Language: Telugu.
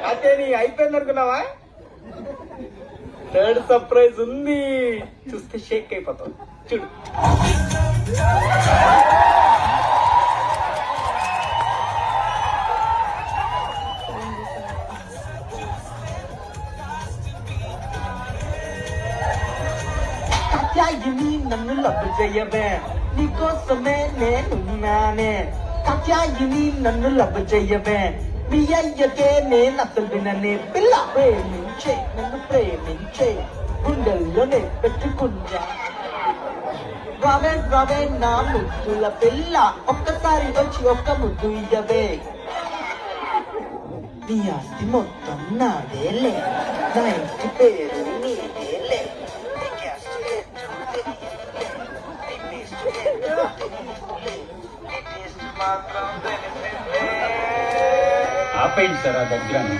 అంటే నీ అయిపోయింది అనుకున్నావా? థర్డ్ సర్ప్రైజ్ ఉంది, చూస్తే షేక్ అయిపోతావు. చూడు. కాత్యాయిని నన్ను లవ్ చెయ్యవే, నీకోసమే నేనున్నానే. కాత్యాయిని నన్ను లవ్ చెయ్యవే, మీ అయ్యకే నేను అసలు విననే. పిల్ల ప్రేమించే, నన్ను ప్రేమించే, గుండెల్లోనే పెట్టుకుంటా. రావే రావే నా ముద్దుల పిల్ల, ఒక్కసారి వచ్చి ఒక్క ముద్దు ఇయ్యవే. నీ ఆస్తి మొత్తం నాదేలే, నా ఇంటి పేరు నీదేలే. ఆపేయండి సార్ ఆ దగ్గర.